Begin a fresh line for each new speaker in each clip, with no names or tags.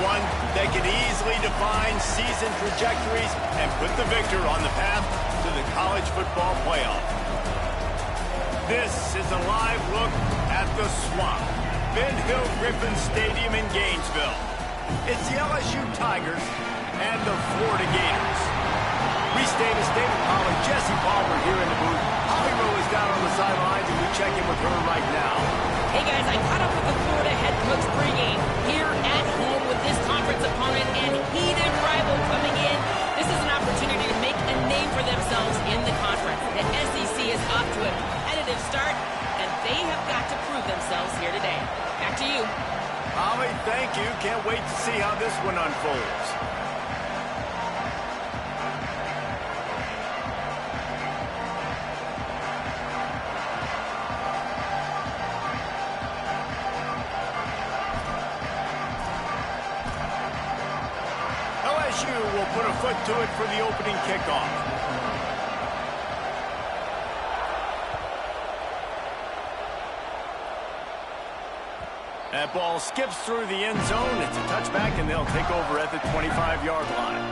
one that can easily define season trajectories and put the victor on the path to the college football playoff. This is a live look at the Swamp, Ben Hill Griffin Stadium in Gainesville. It's the LSU Tigers and the Florida Gators. Reese Davis, David Pollard, Jesse Palmer here in the booth. Holly Rowe is down on the sidelines, and we check in with her right now.
Hey guys, I caught up with the Florida head coach pregame here at home with this conference opponent and heated rival coming in. This is an opportunity to make a name for themselves in the conference. The SEC is off to a competitive start, and they have got to prove themselves here today. Back to you.
Holly, thank you. Can't wait to see how this one unfolds. LSU will put a foot to it for the opening kickoff. That ball skips through the end zone. It's a touchback, and they'll take over at the 25-yard line.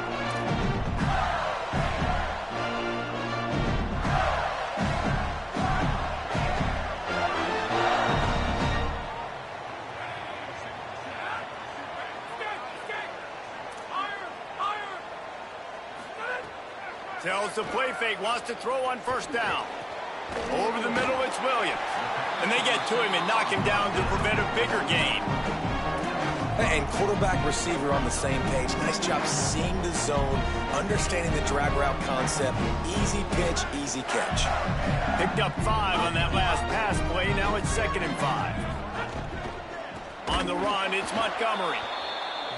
Tells the play fake, wants to throw on first down. Over the middle, it's Williams. And they get to him and knock him down to prevent a bigger gain.
And quarterback receiver on the same page. Nice job seeing the zone, understanding the drag route concept. Easy pitch, easy catch.
Picked up 5 on that last pass play. Now it's 2nd and 5. On the run, it's Montgomery.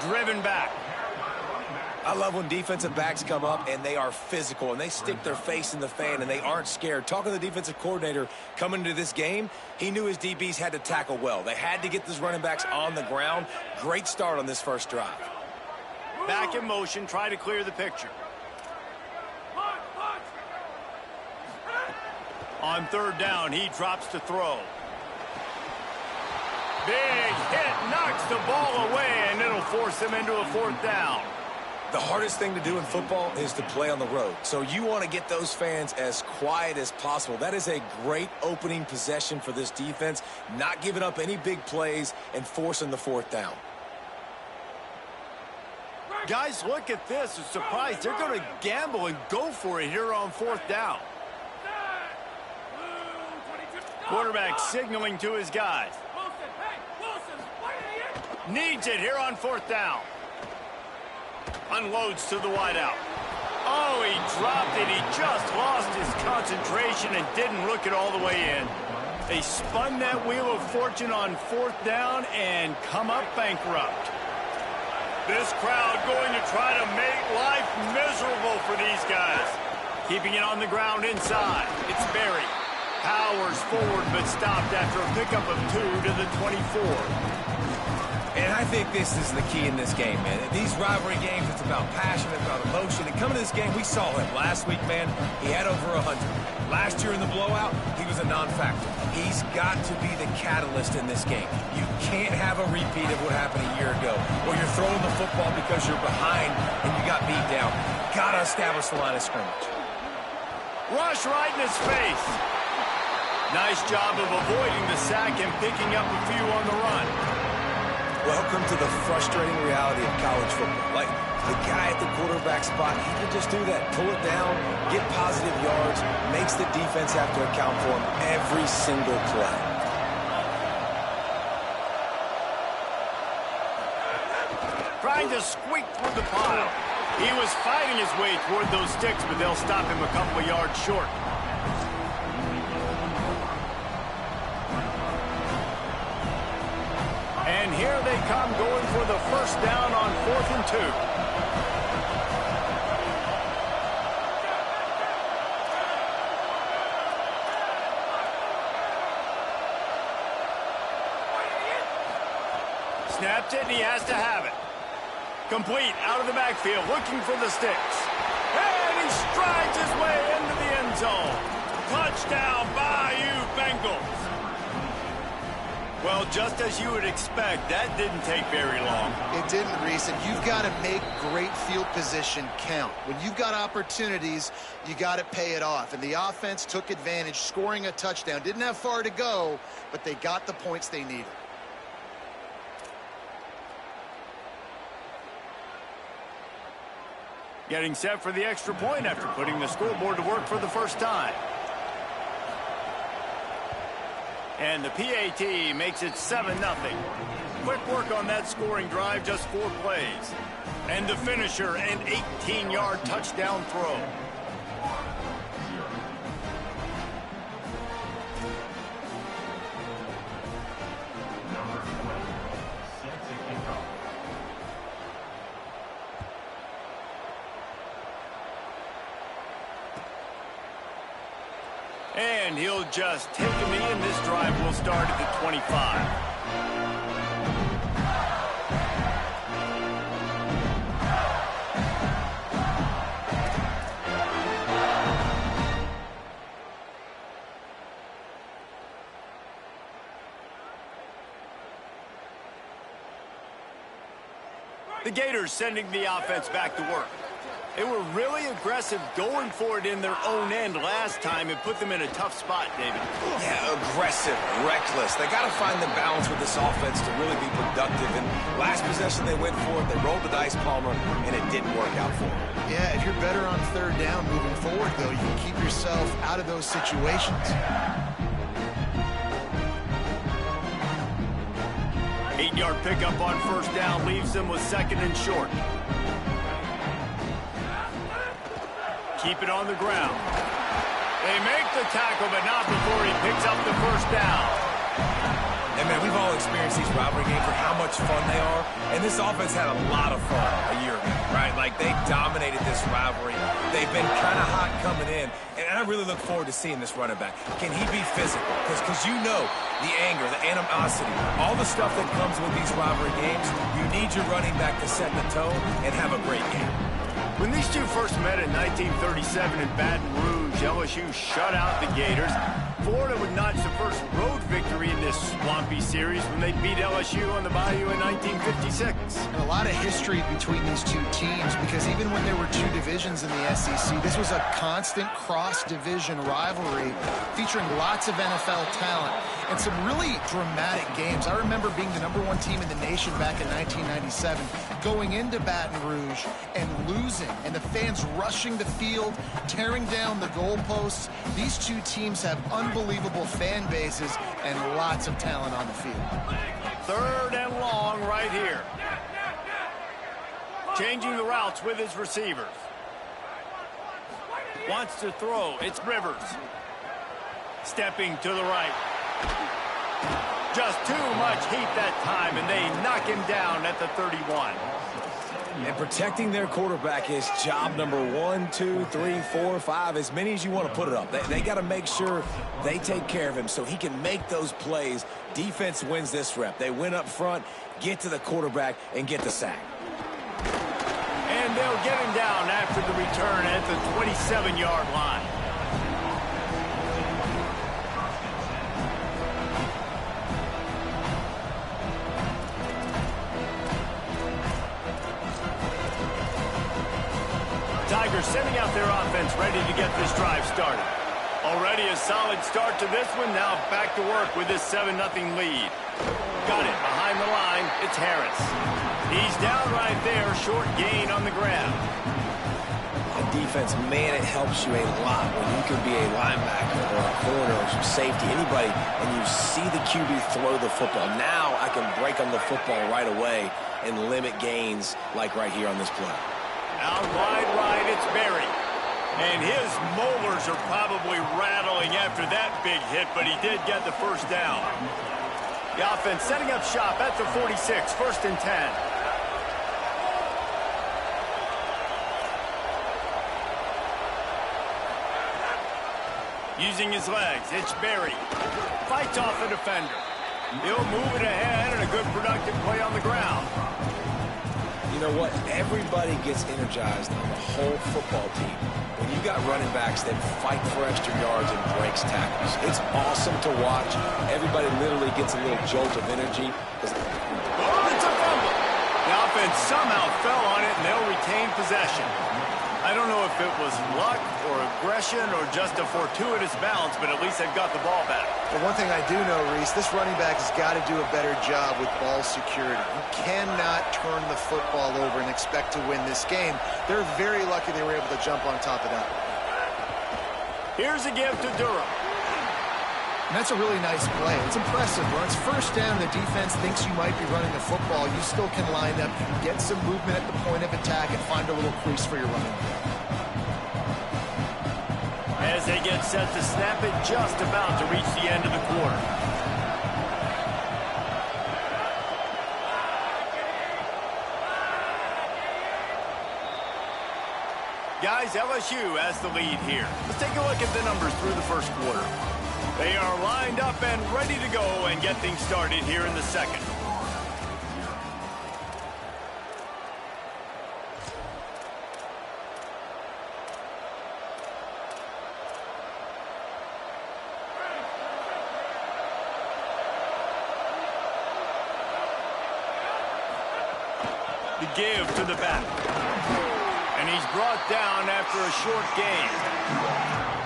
Driven back.
I love when defensive backs come up and they are physical and they stick their face in the fan and they aren't scared. Talking to the defensive coordinator coming into this game, he knew his DBs had to tackle well. They had to get those running backs on the ground. Great start on this first drive.
Back in motion, try to clear the picture. On 3rd down, he drops to throw. Big hit, knocks the ball away, and it'll force him into a 4th down.
The hardest thing to do in football is to play on the road. So you want to get those fans as quiet as possible. That is a great opening possession for this defense, not giving up any big plays and forcing the 4th down.
Guys, look at this. A surprise. They're going to gamble and go for it here on 4th down. Quarterback signaling to his guys. Needs it here on 4th down. Unloads to the wideout. Oh, he dropped it. He just lost his concentration and didn't look it all the way in. They spun that wheel of fortune on 4th down and come up bankrupt. This crowd going to try to make life miserable for these guys. Keeping it on the ground inside. It's Berry. Powers forward but stopped after a pickup of 2 to the 24.
And I think this is the key in this game, man. These rivalry games, it's about passion, it's about emotion. And coming to this game, we saw him last week, man. He had over 100. Last year in the blowout, he was a non-factor. He's got to be the catalyst in this game. You can't have a repeat of what happened a year ago, where you're throwing the football because you're behind and you got beat down. Got to establish the line of scrimmage.
Rush right in his face. Nice job of avoiding the sack and picking up a few on the run.
Welcome to the frustrating reality of college football. Like, the guy at the quarterback spot, he can just do that. Pull it down, get positive yards, makes the defense have to account for him every single play.
Trying to squeak through the pile. He was fighting his way toward those sticks, but they'll stop him a couple of yards short. And here they come going for the 1st down on 4th and 2. Snaps it, and he has to have it. Complete, out of the backfield, looking for the sticks. And he strides his way into the end zone. Touchdown, Bayou Bengals. Well, just as you would expect, that didn't take very long.
It didn't, Reese, and you've got to make great field position count. When you've got opportunities, you got to pay it off. And the offense took advantage, scoring a touchdown. Didn't have far to go, but they got the points they needed.
Getting set for the extra point after putting the scoreboard to work for the first time. And the PAT makes it 7-0. Quick work on that scoring drive, just 4 plays. And the finisher, an 18-yard touchdown throw. And he'll just take a knee, and this drive will start at the 25. The Gators sending the offense back to work. They were really aggressive going for it in their own end last time and put them in a tough spot, David.
Yeah, aggressive, reckless. They got to find the balance with this offense to really be productive. And last possession they went for it, they rolled the dice, Palmer, and it didn't work out for them.
Yeah, if you're better on third down moving forward, though, you can keep yourself out of those situations.
8-yard pickup on first down leaves them with 2nd and short. Keep it on the ground. They make the tackle, but not before he picks up the first down.
And, man, we've all experienced these rivalry games for how much fun they are. And this offense had a lot of fun a year ago, right? Like, they dominated this rivalry. They've been kind of hot coming in. And I really look forward to seeing this running back. Can he be physical? Because you know the anger, the animosity, all the stuff that comes with these rivalry games, you need your running back to set the tone and have a great game.
When these two first met in 1937 in Baton Rouge, LSU shut out the Gators. Florida would notch the first road victory in this swampy series when they beat LSU on the Bayou in 1956.
And a lot of history between these two teams, because even when there were two divisions in the SEC, this was a constant cross-division rivalry featuring lots of NFL talent and some really dramatic games. I remember being the #1 team in the nation back in 1997, going into Baton Rouge and losing, and the fans rushing the field, tearing down the goalposts. These two teams have unbelievable fan bases and lots of talent on the field.
3rd and long right here. Changing the routes with his receivers. Wants to throw. It's Rivers. Stepping to the right. Just too much heat that time, and they knock him down at the 31.
And protecting their quarterback is job number 1, 2, 3, 4, 5, as many as you want to put it up. They got to make sure they take care of him so he can make those plays. Defense wins this rep. They win up front, get to the quarterback, and get the sack.
And they'll get him down after the return at the 27-yard line. Tigers sending out their offense ready to get this drive started. Already a solid start to this one. Now back to work with this 7-0 lead. Got it behind the line. It's Harris. He's down right there. Short gain on the ground.
Defense, man, it helps you a lot when you can be a linebacker or a corner or some safety, anybody, and you see the QB throw the football. Now I can break on the football right away and limit gains like right here on this play.
Out wide right, it's Berry. And his molars are probably rattling after that big hit, but he did get the first down. The offense setting up shop at the 46, 1st and 10. Using his legs, it's Berry. Fights off a defender. He'll move it ahead, and a good productive play on the ground.
You know what? Everybody gets energized on the whole football team when you got running backs that fight for extra yards and breaks tackles. It's awesome to watch. Everybody literally gets a little jolt of energy.
Oh, it's a fumble. The offense somehow fell on it, and they'll retain possession. I don't know if it was luck or aggression or just a fortuitous bounce, but at least they've got the ball back.
Well, one thing I do know, Reese, this running back has got to do a better job with ball security. You cannot turn the football over and expect to win this game. They're very lucky they were able to jump on top of that.
Here's a give to Durham.
And that's a really nice play. It's impressive. When it's first down, the defense thinks you might be running the football. You still can line up. You can get some movement at the point of attack and find a little crease for your running back.
As they get set to snap it, just about to reach the end of the quarter. Guys, LSU has the lead here. Let's take a look at the numbers through the first quarter. They are lined up and ready to go and get things started here in the second. The give to the back. And he's brought down after a short gain.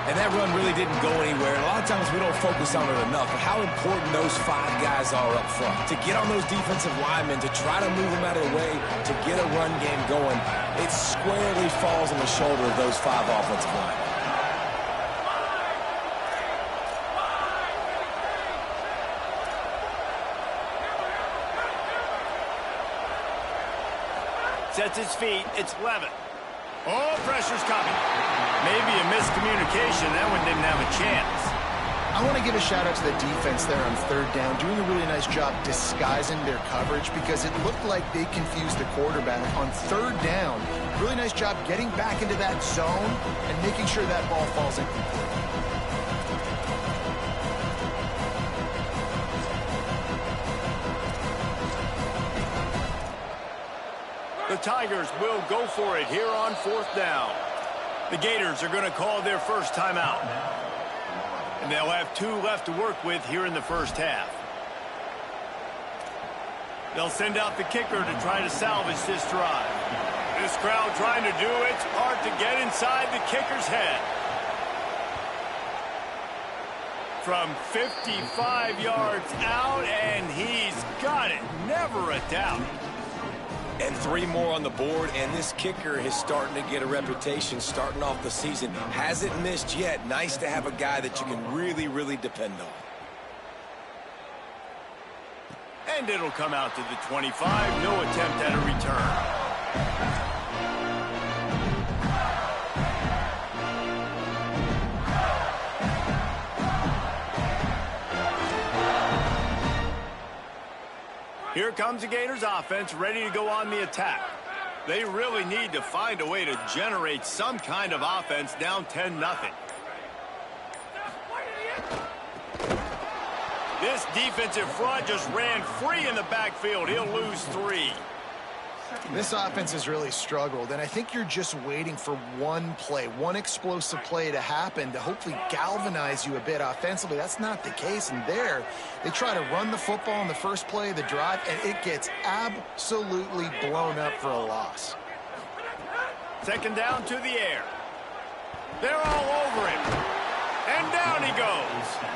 And that run really didn't go anywhere. A lot of times we don't focus on it enough, but how important those 5 guys are up front. To get on those defensive linemen, to try to move them out of the way, to get a run game going, it squarely falls on the shoulder of those 5 offensive linemen.
Sets his feet. It's Levin. Oh, pressure's coming. Maybe a miscommunication. That one didn't have a chance.
I want to give a shout-out to the defense there on third down, doing a really nice job disguising their coverage because it looked like they confused the quarterback on third down. Really nice job getting back into that zone and making sure that ball falls incomplete.
The Tigers will go for it here on fourth down. The Gators are going to call their first timeout. And they'll have 2 left to work with here in the first half. They'll send out the kicker to try to salvage this drive. This crowd trying to do its part to get inside the kicker's head. From 55 yards out, and he's got it. Never a doubt.
And 3 more on the board, and this kicker is starting to get a reputation starting off the season. Hasn't missed yet. Nice to have a guy that you can really, really depend on.
And it'll come out to the 25. No attempt at a return. Here comes the Gators offense ready to go on the attack. They really need to find a way to generate some kind of offense down 10-0. This defensive front just ran free in the backfield. He'll lose 3.
This offense has really struggled, and I think you're just waiting for one play, one explosive play to happen to hopefully galvanize you a bit offensively. That's not the case, and there they try to run the football in the first play of the drive, and it gets absolutely blown up for a loss.
Second down to the air. They're all over him, and down he goes.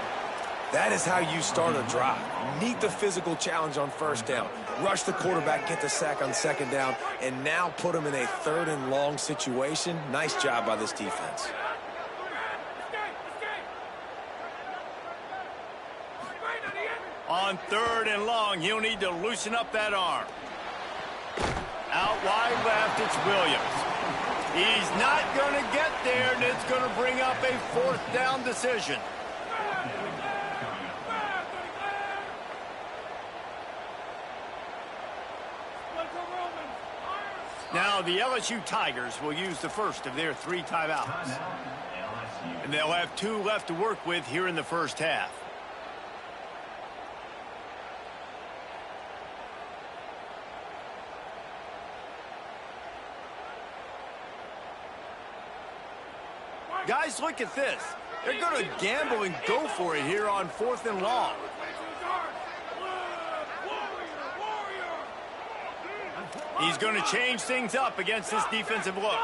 That is how you start a drive. Meet the physical challenge on first down. Rush the quarterback, get the sack on second down, and now put him in a 3rd and long situation. Nice job by this defense.
On 3rd and long, he'll need to loosen up that arm. Out wide left, it's Williams. He's not going to get there, and it's going to bring up a 4th down decision. Now the LSU Tigers will use the first of their 3 timeouts. And they'll have 2 left to work with here in the first half. Guys, look at this. They're going to gamble and go for it here on 4th and long. He's going to change things up against this defensive look.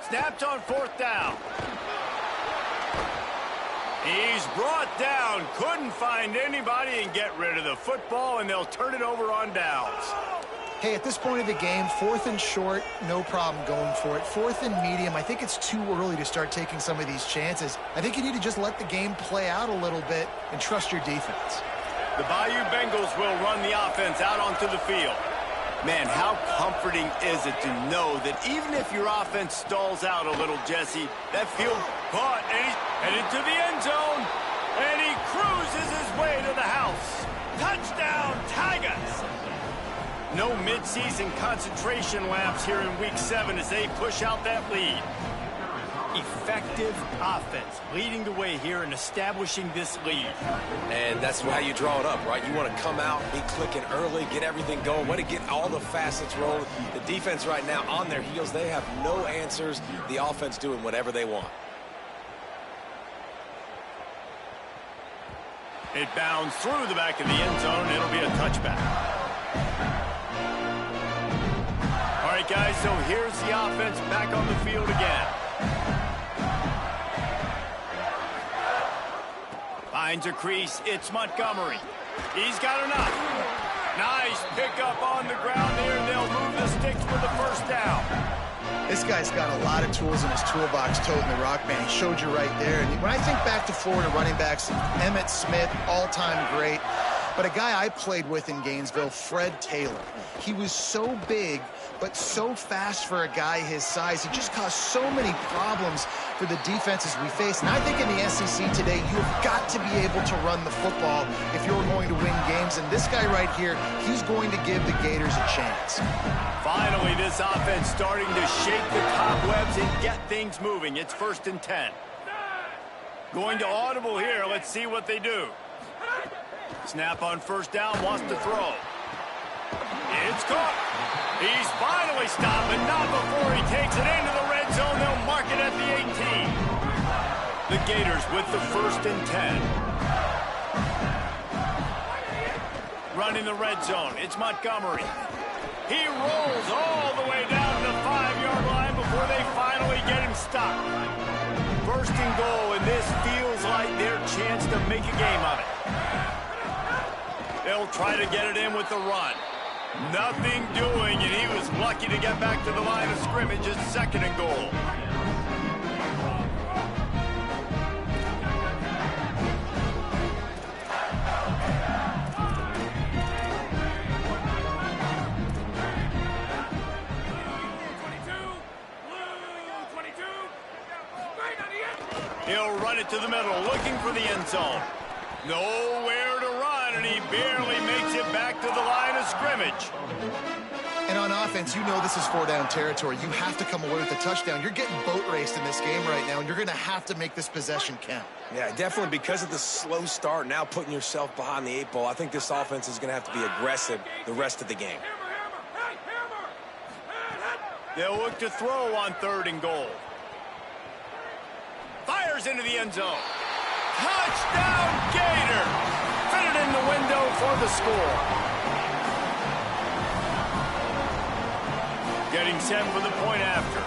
Snapped on 4th down. He's brought down. Couldn't find anybody and get rid of the football, and they'll turn it over on downs.
Hey, at this point of the game, 4th and short, no problem going for it. 4th and medium, I think it's too early to start taking some of these chances. I think you need to just let the game play out a little bit and trust your defense.
The Bayou Bengals will run the offense out onto the field. Man, how comforting is it to know that even if your offense stalls out a little, Jesse, that field caught, and he's headed to the end zone, and he cruises his way to the house. Touchdown, Tigers! No midseason concentration laps here in Week 7 as they push out that lead. Effective offense leading the way here and establishing this lead.
And that's how you draw it up, right? You want to come out, be clicking early, get everything going, want to get all the facets rolling. The defense right now on their heels, they have no answers. The offense doing whatever they want.
It bounds through the back of the end zone. It'll be a touchback. All right, guys, so here's the offense back on the field again. Finds a crease. It's Montgomery. He's got enough. Nice pickup on the ground there. They'll move the sticks for the first down.
This guy's got a lot of tools in his toolbox toting the rock, man. He showed you right there. And when I think back to Florida running backs, Emmitt Smith, all-time great. But a guy I played with in Gainesville, Fred Taylor, he was so big, but so fast for a guy his size. He just caused so many problems for the defenses we face. And I think in the SEC today, you've got to be able to run the football if you're going to win games. And this guy right here, he's going to give the Gators a chance.
Finally, this offense starting to shake the cobwebs and get things moving. It's 1st and 10. Going to audible here. Let's see what they do. Snap on 1st down, wants to throw. It's caught. He's finally stopped, but not before he takes it into the red zone. They'll mark it at the 18. The Gators with the 1st and 10. Running the red zone. It's Montgomery. He rolls all the way down to the 5-yard line before they finally get him stopped. 1st and goal, and this feels like their chance to make a game of it. They'll try to get it in with the run. Nothing doing, and he was lucky to get back to the line of scrimmage. It's 2nd and goal. He'll run it to the middle, looking for the end zone. Nowhere to run, and he barely makes it back to the line of scrimmage.
And on offense, you know this is 4-down territory. You have to come away with a touchdown. You're getting boat raced in this game right now, and you're going to have to make this possession count.
Yeah, definitely because of the slow start, now putting yourself behind the 8 ball, I think this offense is going to have to be aggressive the rest of the game.
They'll look to throw on 3rd and goal. Fires into the end zone. Touchdown, Gator! Fitted in the window for the score. Getting set for the point after.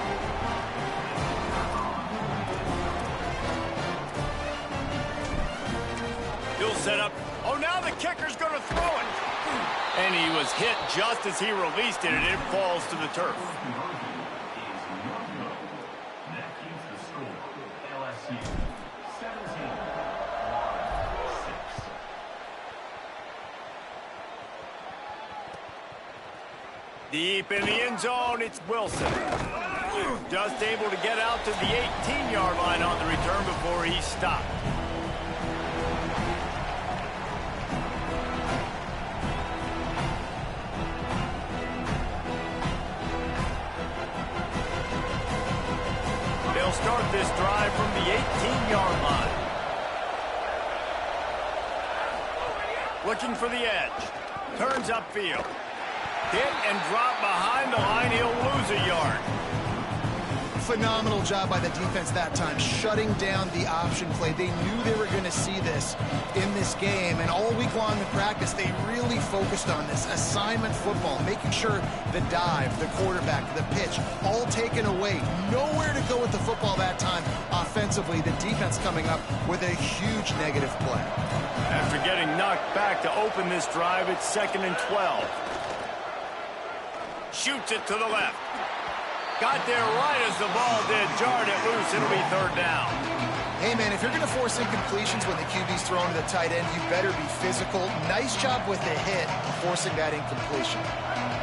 He'll set up. Oh, now the kicker's going to throw it. And he was hit just as he released it, and it falls to the turf. Deep in the end zone, it's Wilson. Just able to get out to the 18-yard line on the return before he's stopped. They'll start this drive from the 18-yard line. Looking for the edge. Turns upfield. Hit and drop behind the line. He'll lose a yard.
Phenomenal job by the defense that time, shutting down the option play. They knew they were going to see this in this game, and all week long in practice, they really focused on this assignment football, making sure the dive, the quarterback, the pitch, all taken away. Nowhere to go with the football that time offensively. The defense coming up with a huge negative play.
After getting knocked back to open this drive, it's 2nd and 12. Shoots it to the left. Got there right as the ball did. Jarred it loose. It'll be 3rd down.
Hey, man, if you're going to force incompletions when the QB's thrown to the tight end, you better be physical. Nice job with the hit, forcing that incompletion.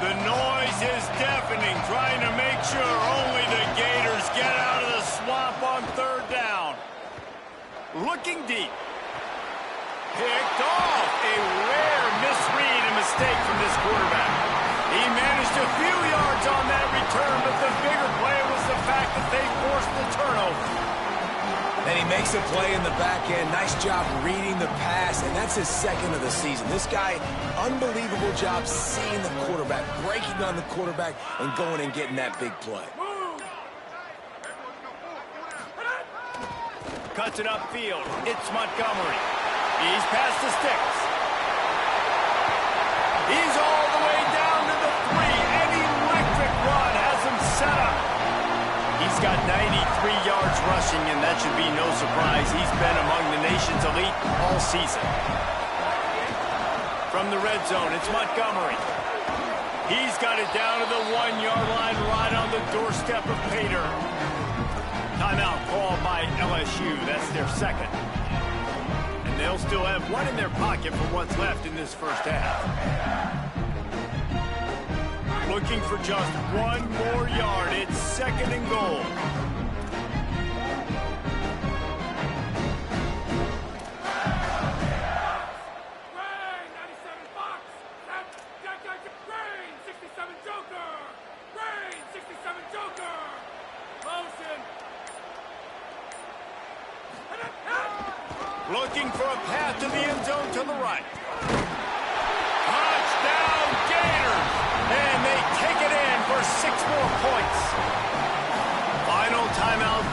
The noise is deafening, trying to make sure only the Gators get out of the swamp on 3rd down. Looking deep. Picked off. A rare misread and mistake from this quarterback. He managed a few yards on that return, but the bigger play was the fact that they forced the turnover.
And he makes a play in the back end. Nice job reading the pass, and that's his 2nd of the season. This guy, unbelievable job seeing the quarterback, breaking on the quarterback, and going and getting that big play.
Cuts it upfield. It's Montgomery. He's past the sticks. He's all the way down to the 3. An electric run has him set up. He's got 93 yards rushing, and that should be no surprise. He's been among the nation's elite all season. From the red zone, it's Montgomery. He's got it down to the 1-yard line, right on the doorstep of Pater. Timeout called by LSU. That's their 2nd. And they'll still have one in their pocket for what's left in this first half. Looking for just 1 more yard. It's 2nd and goal. Looking for a path to the end zone to the right. Touchdown Gators! And they take it in for 6 more points. Final timeout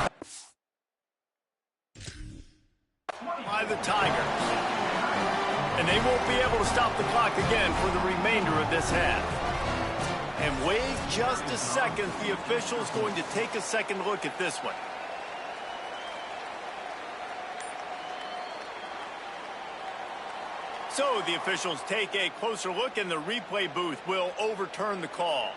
by the Tigers. And they won't be able to stop the clock again for the remainder of this half. And wait just a second. The official's going to take a second look at this one. So the officials take a closer look, and the replay booth will overturn the call.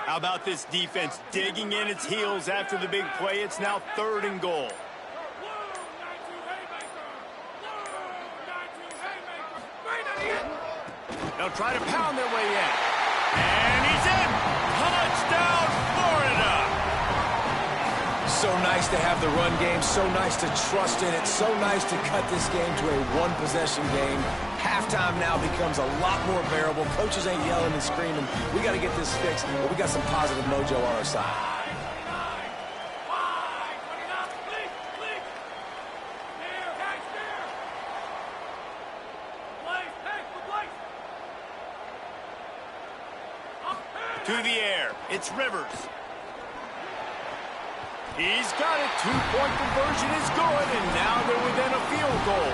How about this defense digging in its heels after the big play? It's now 3rd and goal. They'll try to pound their way in. And he's in! Touchdown, Florida!
So nice to have the run game, so nice to trust in it, so nice to cut this game to a 1-possession game. Halftime now becomes a lot more bearable. Coaches ain't yelling and screaming. We got to get this fixed, but we got some positive mojo on our side.
To the air, it's Rivers. He's got it. 2-point conversion is good, and now they're within a field goal.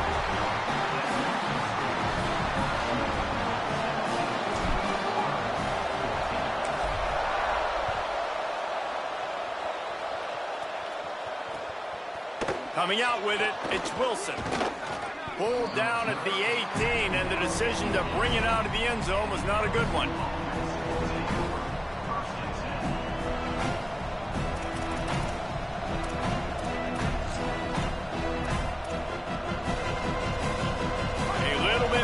Coming out with it, it's Wilson. Pulled down at the 18, and the decision to bring it out of the end zone was not a good one.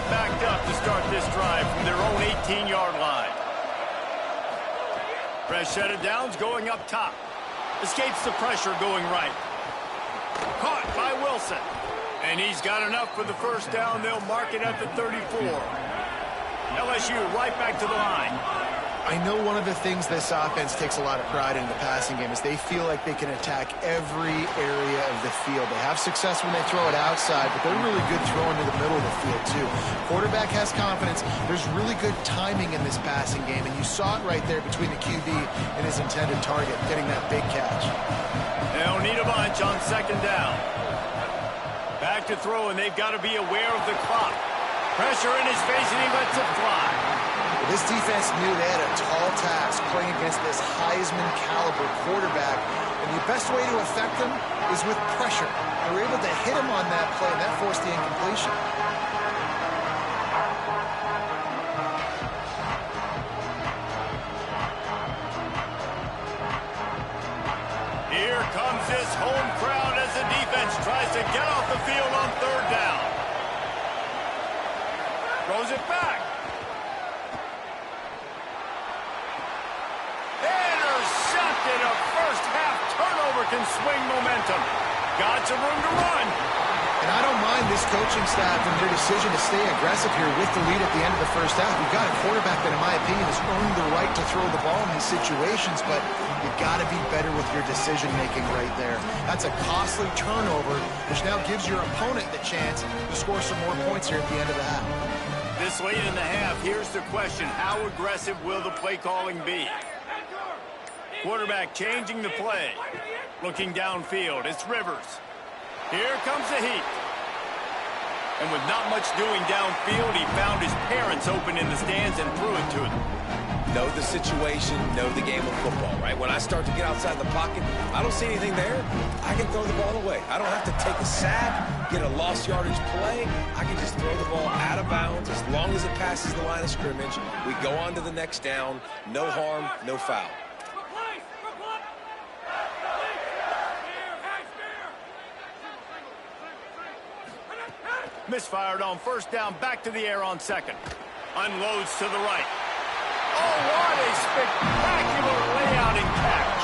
Backed up to start this drive from their own 18-yard line. Fresh set of downs going up top. Escapes the pressure going right. Caught by Wilson. And he's got enough for the first down. They'll mark it at the 34. LSU right back to the line.
I know one of the things this offense takes a lot of pride in the passing game is they feel like they can attack every area of the field. They have success when they throw it outside, but they're really good throwing to the middle of the field too. Quarterback has confidence. There's really good timing in this passing game, and you saw it right there between the QB and his intended target, getting that big catch.
They'll need a bunch on second down. Back to throw, and they've got to be aware of the clock. Pressure in his face, and he lets it fly.
This defense knew they had a tall task playing against this Heisman-caliber quarterback, and the best way to affect them is with pressure. They were able to hit him on that play, and that forced the incompletion.
Here comes this home crowd as the defense tries to get off the field on third down. Throws it back. Intercepted. A first-half turnover can swing momentum. Got some room to run.
And I don't mind this coaching staff and their decision to stay aggressive here with the lead at the end of the first half. We've got a quarterback that, in my opinion, has earned the right to throw the ball in these situations, but you've got to be better with your decision-making right there. That's a costly turnover, which now gives your opponent the chance to score some more points here at the end of the half.
This late in the half, here's the question. How aggressive will the play calling be? Quarterback changing the play. Looking downfield, it's Rivers. Here comes the heat. And with not much doing downfield, he found his parents open in the stands and threw it to them.
Know the situation, know the game of football, right? When I start to get outside the pocket, I don't see anything there, I can throw the ball away. I don't have to take a sack, get a lost yardage play. I can just throw the ball out of bounds as long as it passes the line of scrimmage. We go on to the next down. No harm, no foul.
Misfired on first down, back to the air on second. Unloads to the right. Oh, what a spectacular layout and catch.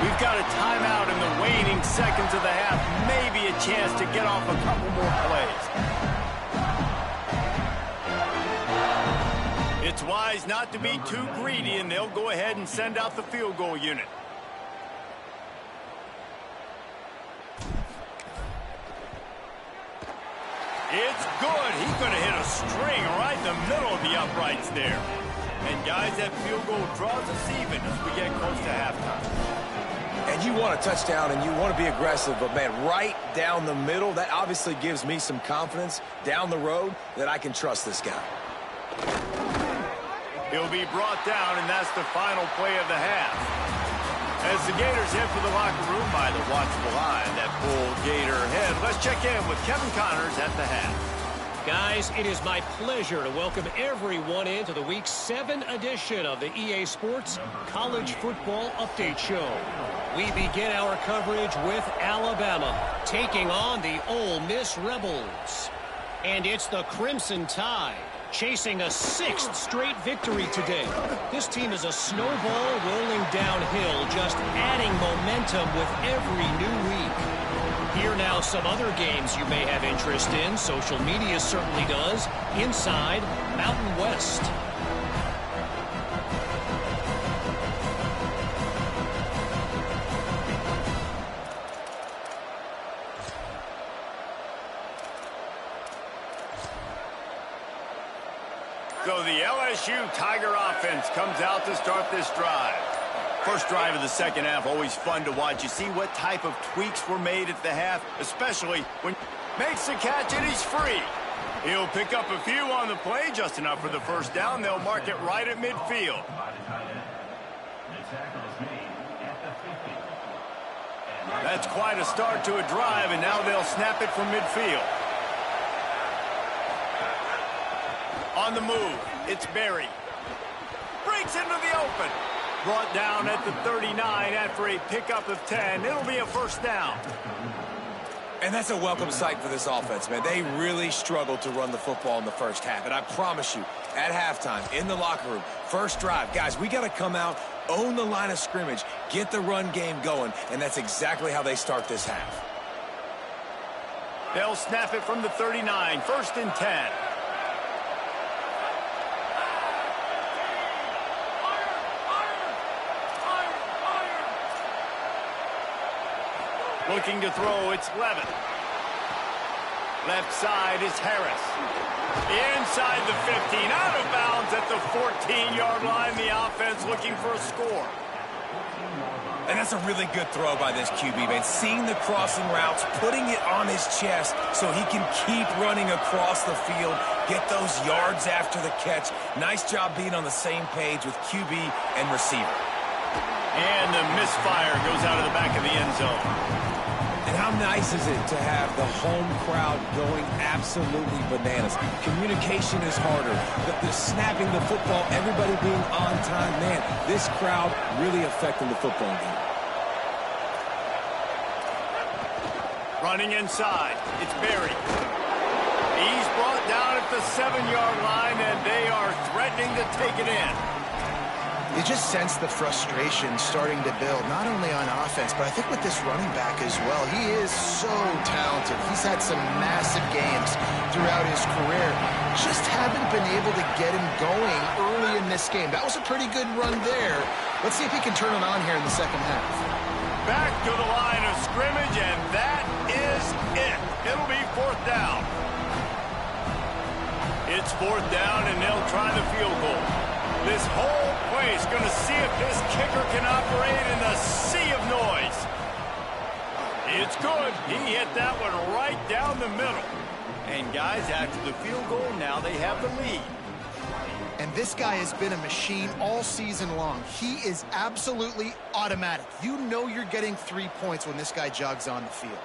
We've got a timeout in the waning seconds of the half. Maybe a chance to get off a couple more plays. It's wise not to be too greedy, and they'll go ahead and send out the field goal unit. It's good. He's going to hit a string right in the middle of the uprights there. And, guys, that field goal draws us even as we get close to halftime.
And you want a touchdown and you want to be aggressive, but, man, right down the middle, that obviously gives me some confidence down the road that I can trust this guy.
He'll be brought down, and that's the final play of the half. As the Gators head for the locker room by the watchful eye, that full Gator head. Let's check in with Kevin Connors at the half.
Guys, it is my pleasure to welcome everyone into the Week 7 edition of the EA Sports College Football Update Show. We begin our coverage with Alabama taking on the Ole Miss Rebels. And it's the Crimson Tide chasing a 6th straight victory today. This team is a snowball rolling downhill, just adding momentum with every new week. Here now some other games you may have interest in. Social media certainly does. Inside Mountain West.
So the LSU Tiger offense comes out to start this drive. First drive of the second half, always fun to watch. You see what type of tweaks were made at the half, especially when makes the catch and he's free. He'll pick up a few on the play, just enough for the first down. They'll mark it right at midfield. That's quite a start to a drive, and now they'll snap it from midfield. On the move, it's Berry. Breaks into the open. Brought down at the 39 after a pickup of 10. It'll be a first down.
And that's a welcome sight for this offense, man. They really struggled to run the football in the first half. And I promise you, at halftime, in the locker room, first drive, guys, we got to come out, own the line of scrimmage, get the run game going, and that's exactly how they start this half.
They'll snap it from the 39, 1st and 10. Looking to throw, it's Levin. Left side is Harris. Inside the 15, out of bounds at the 14-yard line. The offense looking for a score.
And that's a really good throw by this QB, man. Seeing the crossing routes, putting it on his chest so he can keep running across the field, get those yards after the catch. Nice job being on the same page with QB and receiver.
And the misfire goes out of the back of the end zone.
And how nice is it to have the home crowd going absolutely bananas? Communication is harder. The snapping the football, everybody being on time. Man, this crowd really affecting the football game.
Running inside, it's Berry. He's brought down at the 7-yard line, and they are threatening to take it in.
You just sense the frustration starting to build, not only on offense, but I think with this running back as well. He is so talented. He's had some massive games throughout his career. Just haven't been able to get him going early in this game. That was a pretty good run there. Let's see if he can turn it on here in the second half.
Back to the line of scrimmage, and that is it. It'll be 4th down. It's 4th down, and they'll try the field goal. This whole place going to see if this kicker can operate in the sea of noise. It's good. He hit that one right down the middle. And guys, after the field goal, now they have the lead.
And this guy has been a machine all season long. He is absolutely automatic. You know you're getting 3 points when this guy jogs on the field.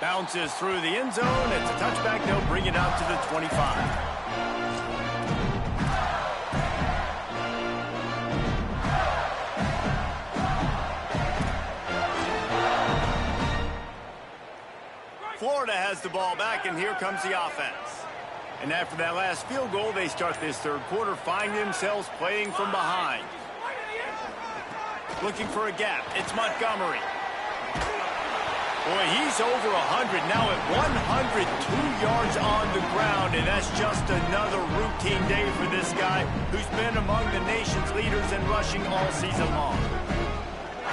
Bounces through the end zone. It's a touchback. They'll bring it out to the 25. Florida has the ball back, and here comes the offense. And after that last field goal, they start this third quarter, find themselves playing from behind. Looking for a gap. It's Montgomery. Boy, he's over 100 now at 102 yards on the ground, and that's just another routine day for this guy who's been among the nation's leaders in rushing all season long.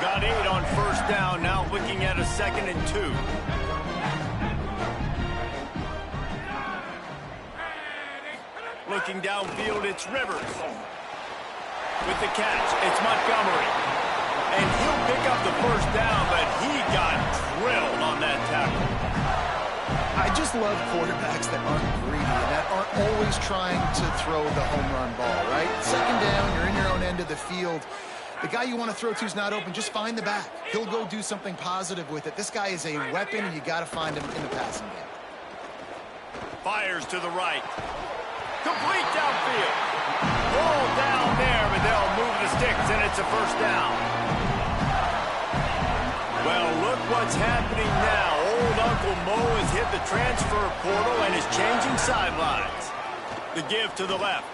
Got 8 on 1st down, now looking at a 2nd and 2. Looking downfield, it's Rivers. With the catch, it's Montgomery. And he'll pick up the 1st down, but he got drilled on that tackle.
I just love quarterbacks that aren't greedy and that aren't always trying to throw the home run ball, right? 2nd down, you're in your own end of the field. The guy you want to throw to is not open. Just find the back. He'll go do something positive with it. This guy is a weapon, and you got to find him in the passing game.
Fires to the right. Complete downfield. Ball down there, but they'll move the sticks, and it's a 1st down. Well, look what's happening now. Old Uncle Mo has hit the transfer portal and is changing sidelines. The give to the left.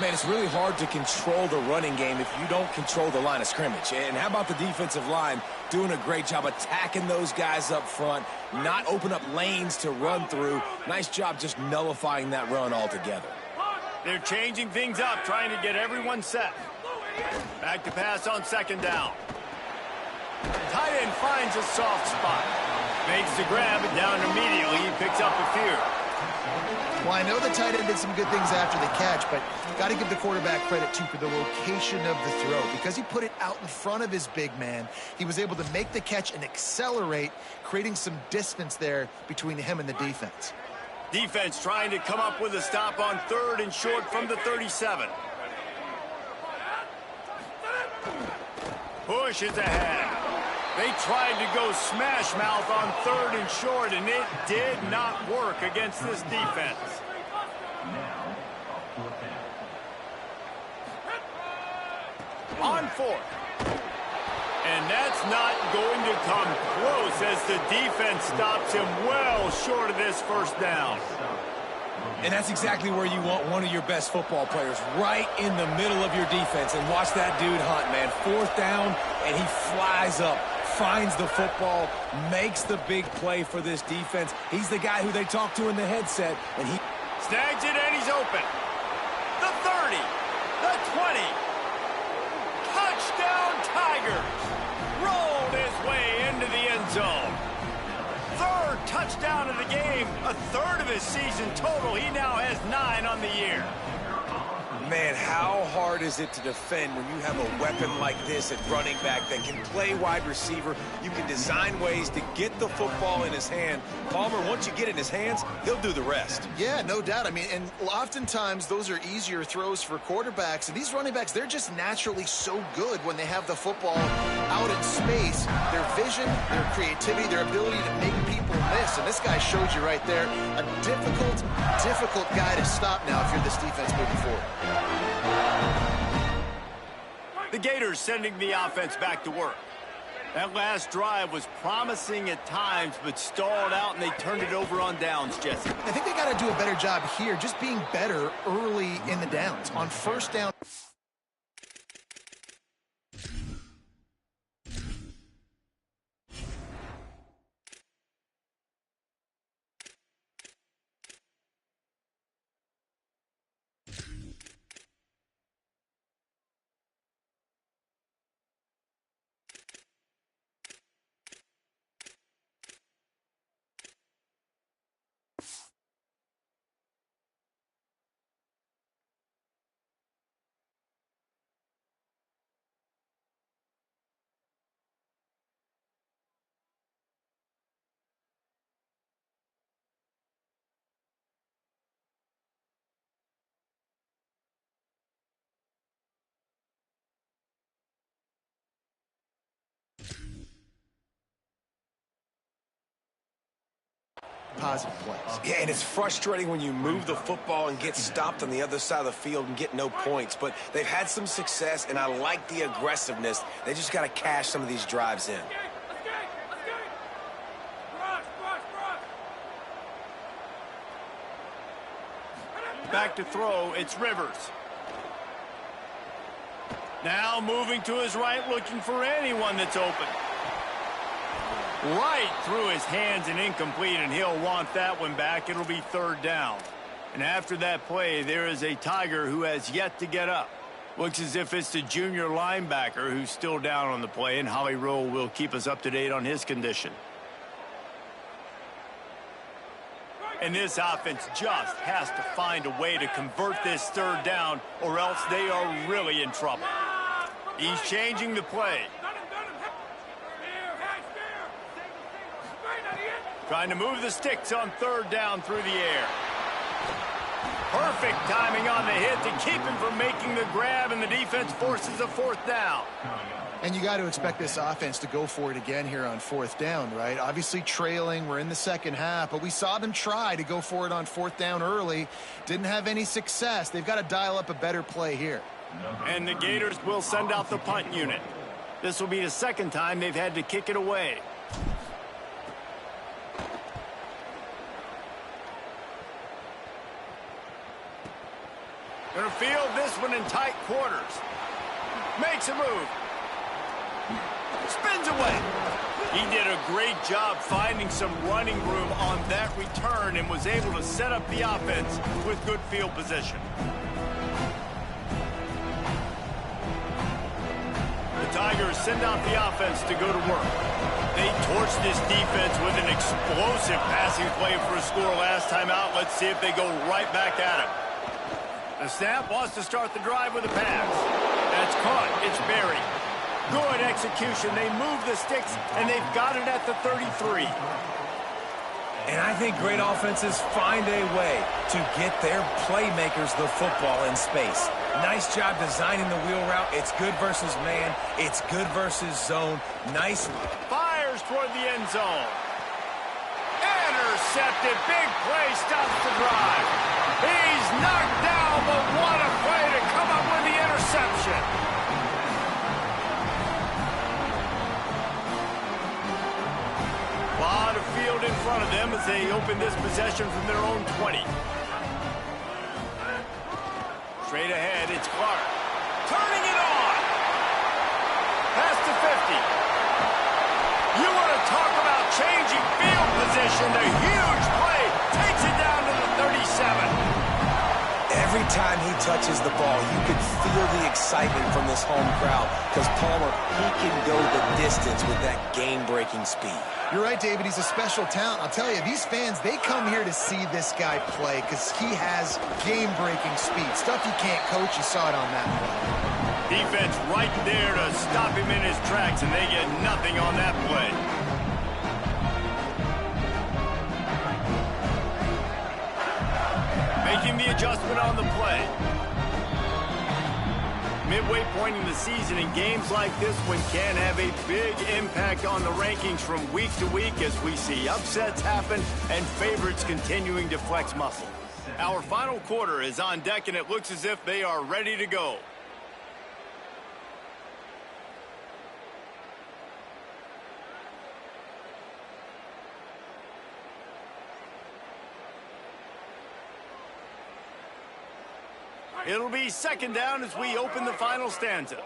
Man, it's really hard to control the running game if you don't control the line of scrimmage. And how about the defensive line doing a great job attacking those guys up front, not open up lanes to run through. Nice job just nullifying that run altogether.
They're changing things up, trying to get everyone set. Back to pass on 2nd down. Tight end finds a soft spot. Makes the grab, and down immediately. He picks up a few.
Well, I know the tight end did some good things after the catch, but got to give the quarterback credit, too, for the location of the throw. Because he put it out in front of his big man, he was able to make the catch and accelerate, creating some distance there between him and the defense.
Defense trying to come up with a stop on 3rd and short from the 37. Push is ahead. They tried to go smash mouth on 3rd and short, and it did not work against this defense. On 4th. And that's not going to come close as the defense stops him well short of this 1st down.
And that's exactly where you want one of your best football players, right in the middle of your defense. And watch that dude hunt, man. 4th down, and he flies up, finds the football, makes the big play for this defense. He's the guy who they talk to in the headset, and he
snags it, and he's open. The 30, the 20. Touchdown, Tigers. Rolled zone. Third touchdown of the game, a third of his season total. He now has 9 on the year.
Man, how hard is it to defend when you have a weapon like this at running back that can play wide receiver? You can design ways to get the football in his hand. Palmer, once you get it in his hands, he'll do the rest.
Yeah, no doubt. I mean, and oftentimes those are easier throws for quarterbacks. And these running backs, they're just naturally so good when they have the football out in space. Their vision, their creativity, their ability to make people miss. And this guy showed you right there, a difficult guy to stop now if you're this defense moving forward.
The Gators sending the offense back to work. That last drive was promising at times, but stalled out, and they turned it over on downs, Jesse.
I think they got to do a better job here, just being better early in the downs. On first down. Positive plays.
Yeah, and it's frustrating when you move the football and get stopped on the other side of the field and get no points. But they've had some success, and I like the aggressiveness. They just got to cash some of these drives in.
Back to throw, it's Rivers. Now moving to his right, looking for anyone that's open. Right through his hands and incomplete, and he'll want that one back. It'll be third down. And after that play, there is a Tiger who has yet to get up. Looks as if it's the junior linebacker who's still down on the play, and Holly Rowe will keep us up to date on his condition. And this offense just has to find a way to convert this third down, or else they are really in trouble. He's changing the play. Trying to move the sticks on third down through the air. Perfect timing on the hit to keep him from making the grab, and the defense forces a fourth down.
And you got to expect this offense to go for it again here on fourth down, right? Obviously trailing, we're in the second half, but we saw them try to go for it on fourth down early. Didn't have any success. They've got to dial up a better play here.
And the Gators will send out the punt unit. This will be the second time they've had to kick it away. Gonna field this one in tight quarters. Makes a move. Spins away. He did a great job finding some running room on that return and was able to set up the offense with good field position. The Tigers send out the offense to go to work. They torched this defense with an explosive passing play for a score last time out. Let's see if they go right back at it. The snap wants to start the drive with a pass. That's caught. It's buried. Good execution. They move the sticks, and they've got it at the 33.
And I think great offenses find a way to get their playmakers the football in space. Nice job designing the wheel route. It's good versus man. It's good versus zone. Nice.
Fires toward the end zone. Intercepted. Big play stops the drive. He's knocked down, but what a play to come up with the interception. A lot of field in front of them as they open this possession from their own 20. Straight ahead, it's Clark. Turning it on. Past the 50. You want to talk about changing field position. The huge play takes it down to the 37.
Every time he touches the ball, you can feel the excitement from this home crowd because Palmer, he can go the distance with that game-breaking speed.
You're right, David. He's a special talent. I'll tell you, these fans, they come here to see this guy play because he has game-breaking speed. Stuff you can't coach. You saw it on that play.
Defense right there to stop him in his tracks, and they get nothing on that play. Making the adjustment on the play. Midway point in the season, and games like this one can have a big impact on the rankings from week to week as we see upsets happen and favorites continuing to flex muscle. Our final quarter is on deck, and it looks as if they are ready to go. It'll be second down as we open the final stanza.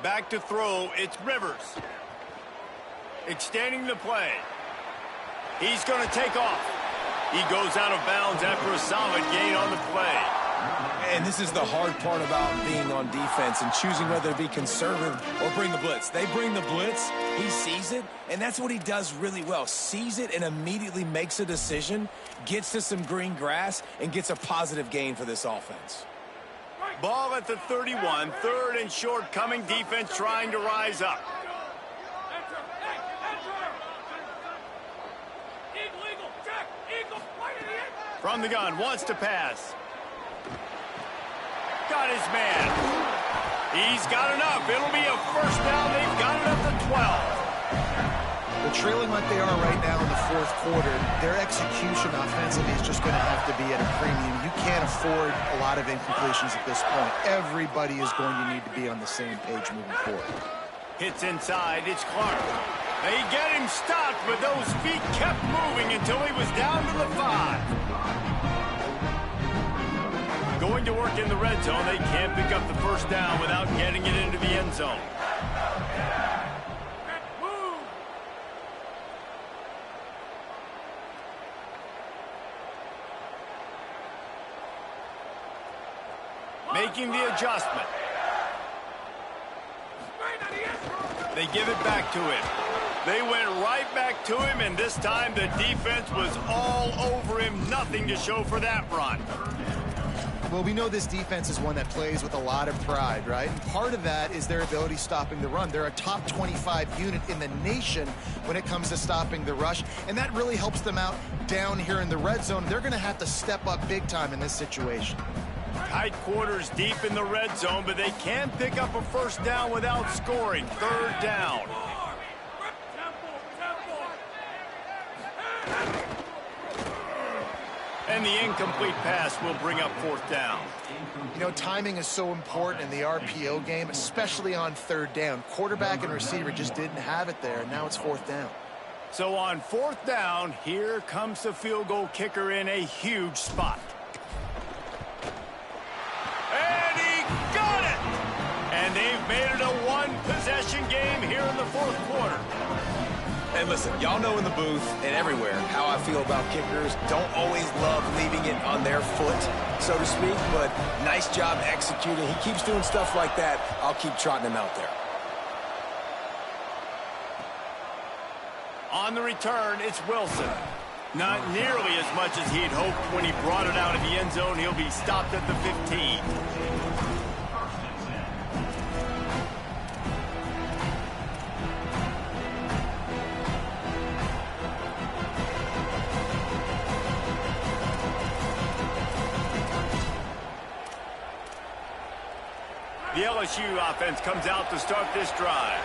Back to throw, it's Rivers. Extending the play. He's going to take off. He goes out of bounds after a solid gain on the play.
And this is the hard part about being on defense and choosing whether to be conservative or bring the blitz. They bring the blitz, he sees it, and that's what he does really well. Sees it and immediately makes a decision, gets to some green grass, and gets a positive gain for this offense.
Ball at the 31, third and short coming, defense trying to rise up. From the gun, wants to pass. Got his man. He's got enough. It'll be a first down. They've got it up to 12.
Well, trailing like they are right now in the fourth quarter, their execution offensively is just going to have to be at a premium. You can't afford a lot of incompletions at this point. Everybody is going to need to be on the same page moving forward.
Hits inside. It's Clark. They get him stopped, but those feet kept moving until he was down to the 5. Going to work in the red zone. They can't pick up the first down without getting it into the end zone. Making the adjustment. They give it back to him. They went right back to him, and this time the defense was all over him. Nothing to show for that run.
Well, we know this defense is one that plays with a lot of pride, right? And part of that is their ability stopping the run. They're a top 25 unit in the nation when it comes to stopping the rush, and that really helps them out down here in the red zone. They're going to have to step up big time in this situation.
Tight quarters deep in the red zone, but they can pick up a first down without scoring. Third down. And the incomplete pass will bring up fourth down.
You know, timing is so important in the RPO game, especially on third down. Quarterback and receiver just didn't have it there, and now it's fourth down.
So on fourth down, here comes the field goal kicker in a huge spot. And he got it! And they've made it a one-possession game here in the fourth quarter.
And listen, y'all know in the booth and everywhere how I feel about kickers. Don't always love leaving it on their foot, so to speak, but nice job executing. He keeps doing stuff like that. I'll keep trotting him out there.
On the return, it's Wilson. Not nearly as much as he'd hoped when he brought it out of the end zone. He'll be stopped at the 15. The LSU offense comes out to start this drive.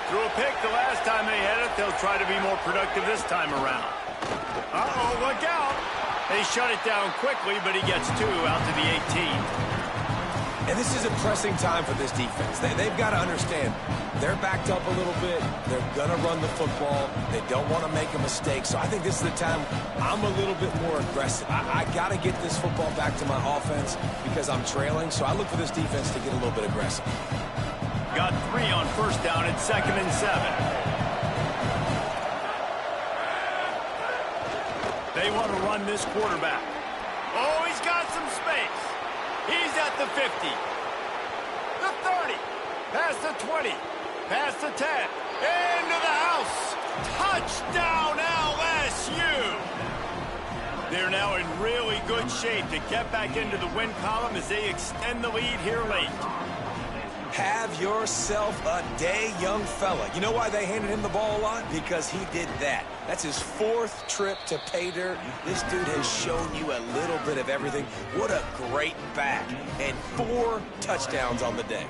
Threw a pick the last time they had it. They'll try to be more productive this time around. Uh-oh, look out. They shut it down quickly, but he gets two out to the 18.
And this is a pressing time for this defense. They've got to understand, they're backed up a little bit. They're going to run the football. They don't want to make a mistake. So I think this is the time I'm a little bit more aggressive. I got to get this football back to my offense because I'm trailing. So I look for this defense to get a little bit aggressive.
Got 3 on first down at 2nd and 7. They want to run this quarterback. Oh, he's got some space. He's at the 50. The 30. Past the 20. Past the 10. Into the house. Touchdown, LSU. They're now in really good shape to get back into the win column as they extend the lead here late.
Have yourself a day, young fella. You know why they handed him the ball a lot? Because he did that. That's his 4th trip to pay dirt. This dude has shown you a little bit of everything. What a great back. And 4 touchdowns on the day.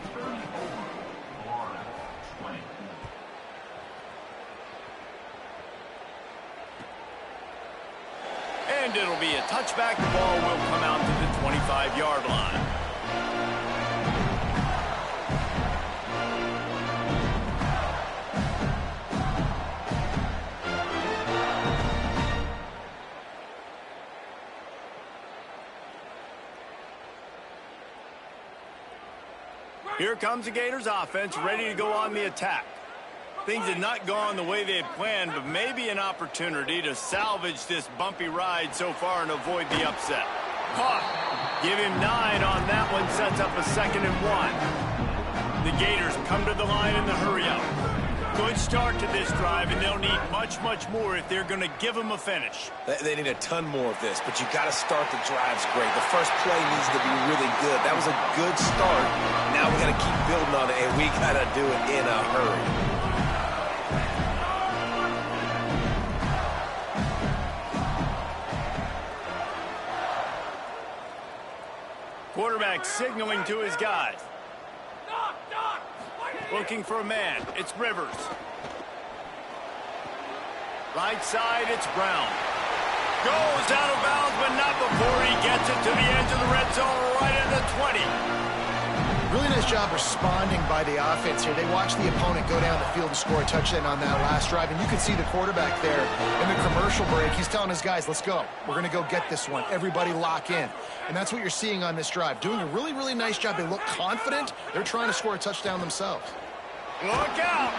And it'll be a touchback. The ball will come out to the 25-yard line. Here comes the Gators offense, ready to go on the attack. Things had not gone the way they had planned, but maybe an opportunity to salvage this bumpy ride so far and avoid the upset. Caught. Give him 9 on that one, sets up a 2nd and 1. The Gators come to the line in the hurry-up. Good start to this drive, and they'll need much, much more if they're going to give them a finish.
They need a ton more of this, but you got to start the drives great. The first play needs to be really good. That was a good start. Now we got to keep building on it, and we got to do it in a hurry.
Quarterback signaling to his guys. Looking for a man. It's Rivers. Right side, it's Brown. Goes out of bounds, but not before he gets it to the edge of the red zone, right at the 20.
Really nice job responding by the offense here. They watched the opponent go down the field and score a touchdown on that last drive, and you can see the quarterback there in the commercial break. He's telling his guys, let's go. We're going to go get this one. Everybody lock in. And that's what you're seeing on this drive. Doing a really, really nice job. They look confident. They're trying to score a touchdown themselves.
Look out!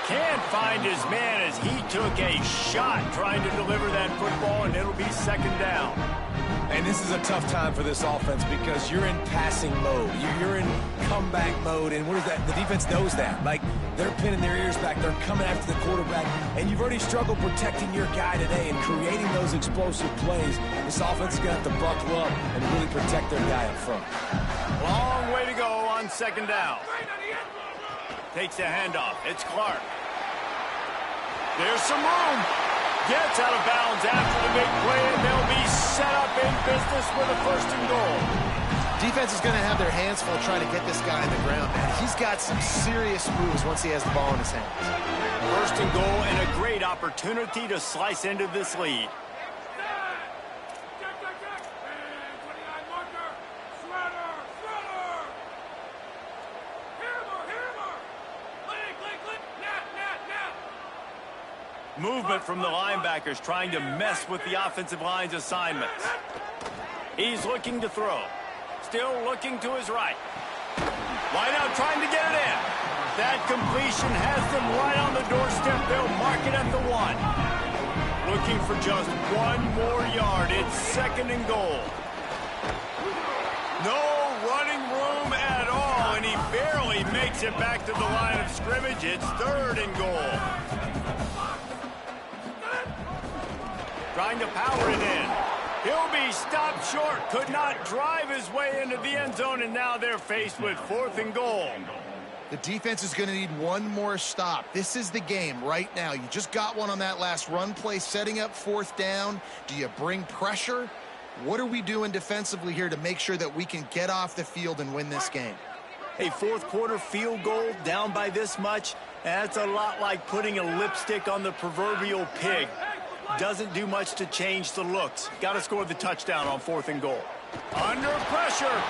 Can't find his man as he took a shot trying to deliver that football, and it'll be 2nd down.
And this is a tough time for this offense because you're in passing mode. You're in comeback mode, and what is that? The defense knows that. Like, they're pinning their ears back. They're coming after the quarterback, and you've already struggled protecting your guy today and creating those explosive plays. This offense is going to have to buckle up and really protect their guy up front.
Long way to go on 2nd down. Takes the handoff. It's Clark. There's some room. Gets out of bounds after the big play, and they'll be set up in business with a 1st and goal.
Defense is going to have their hands full trying to get this guy on the ground, man. He's got some serious moves once he has the ball in his hands.
1st and goal, and a great opportunity to slice into this lead. Movement from the linebackers trying to mess with the offensive line's assignments. He's looking to throw. Still looking to his right. Wide out trying to get it in. That completion has them right on the doorstep. They'll mark it at the 1. Looking for just 1 more yard. It's 2nd and goal. No running room at all, and he barely makes it back to the line of scrimmage. It's 3rd and goal. Trying to power it in. He'll be stopped short. Could not drive his way into the end zone, and now they're faced with 4th and goal.
The defense is going to need 1 more stop. This is the game right now. You just got one on that last run play, setting up 4th down. Do you bring pressure? What are we doing defensively here to make sure that we can get off the field and win this game?
A 4th quarter field goal down by this much, that's a lot like putting a lipstick on the proverbial pig. Doesn't do much to change the looks. Got to score the touchdown on 4th and goal. Under pressure.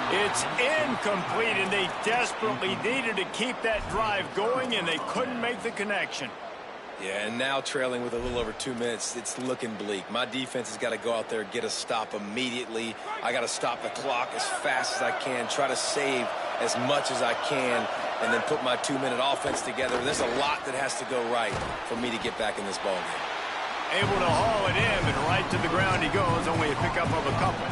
It's incomplete, and they desperately needed to keep that drive going, and they couldn't make the connection.
Yeah, and now trailing with a little over 2 minutes, it's looking bleak. My defense has got to go out there and get a stop immediately. I got to stop the clock as fast as I can, try to save as much as I can, and then put my 2-minute offense together. There's a lot that has to go right for me to get back in this ballgame.
Able to haul it in, but right to the ground he goes, only a pickup of a couple.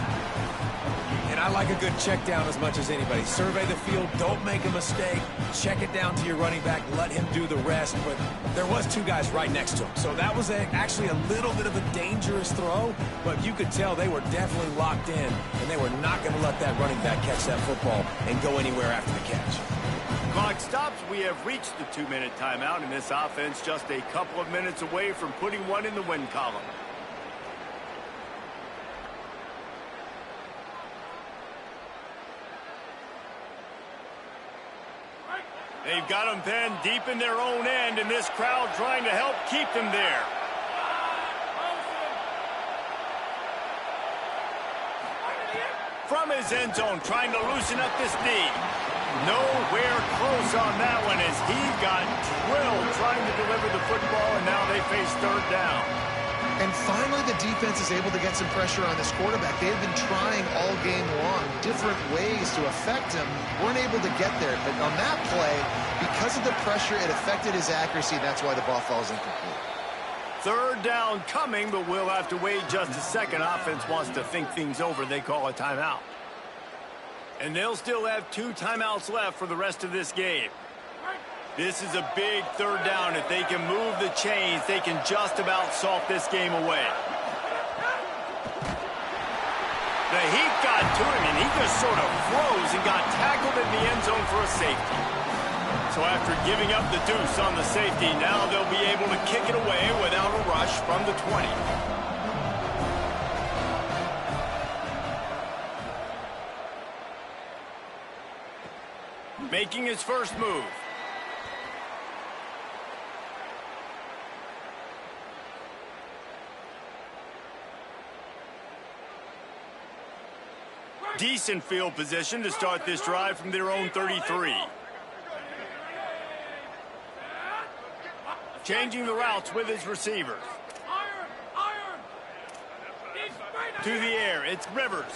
And I like a good check down as much as anybody. Survey the field, don't make a mistake. Check it down to your running back, let him do the rest. But there was two guys right next to him. So that was actually a little bit of a dangerous throw, but you could tell they were definitely locked in, and they were not going to let that running back catch that football and go anywhere after the catch.
Clock stops. We have reached the 2-minute timeout, and this offense just a couple of minutes away from putting one in the win column. They've got them pinned deep in their own end, and this crowd trying to help keep them there. From his end zone, trying to loosen up this knee. Nowhere close on that one as he got drilled trying to deliver the football, and now they face third down.
And finally, the defense is able to get some pressure on this quarterback. They've been trying all game long different ways to affect him. Weren't able to get there. But on that play, because of the pressure, it affected his accuracy. That's why the ball falls incomplete.
Third down coming, but we'll have to wait just a second. Offense wants to think things over. They call a timeout. And they'll still have 2 timeouts left for the rest of this game. This is a big third down. If they can move the chains, they can just about salt this game away. The heat got to him, and he just sort of froze and got tackled in the end zone for a safety. So after giving up the deuce on the safety, now they'll be able to kick it away without a rush from the 20. Making his first move. Decent field position to start this drive from their own 33. Changing the routes with his receivers. To the air, it's Rivers.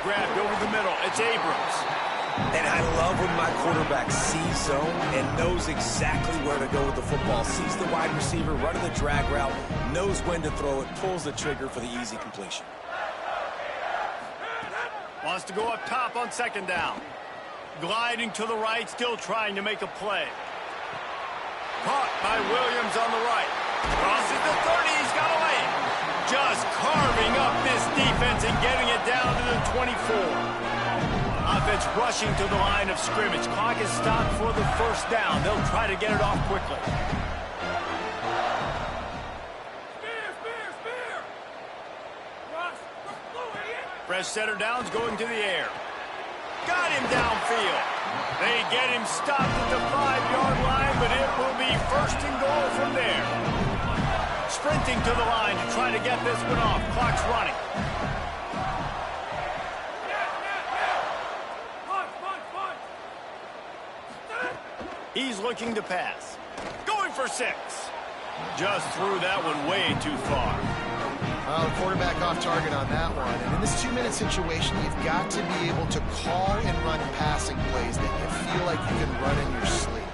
Grabbed over the middle, it's Abrams.
And I love when my quarterback sees zone and knows exactly where to go with the football. Sees the wide receiver running the drag route, knows when to throw it, pulls the trigger for the easy completion.
Wants to go up top on second down. Gliding to the right, still trying to make a play. Caught by Williams on the right. Crosses the 30, he's got away. Just carving up this defense and getting it down to the 24. Offense rushing to the line of scrimmage. Clock is stopped for the first down. They'll try to get it off quickly. Fresh setter downs going to the air. Got him downfield. They get him stopped at the 5-yard line, but it will be first and goal from there. Sprinting to the line to try to get this one off. Clock's running. He's looking to pass. Going for 6. Just threw that one way too far.
Well, the quarterback off target on that one. And in this 2-minute situation, you've got to be able to call and run passing plays that you feel like you can run in your sleep.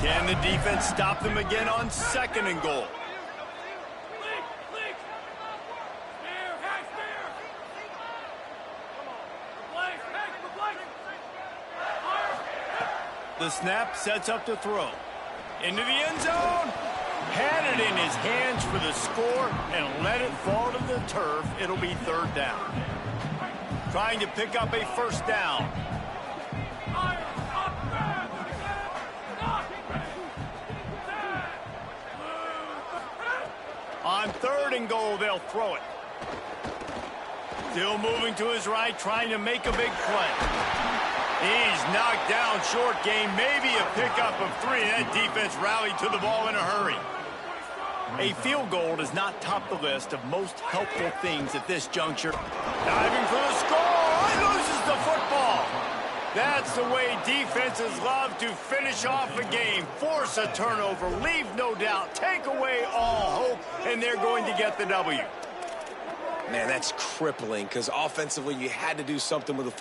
Can the defense stop them again on second and goal? The snap sets up to throw. Into the end zone. Had it in his hands for the score and let it fall to the turf. It'll be third down. Trying to pick up a first down. On third and goal, they'll throw it. Still moving to his right, trying to make a big play. He's knocked down short game, maybe a pickup of 3. That defense rallied to the ball in a hurry. A field goal does not top the list of most helpful things at this juncture. Diving for the score. He loses the football. That's the way defenses love to finish off a game. Force a turnover, leave no doubt, take away all hope, and they're going to get the W.
Man, that's crippling because offensively you had to do something with the football.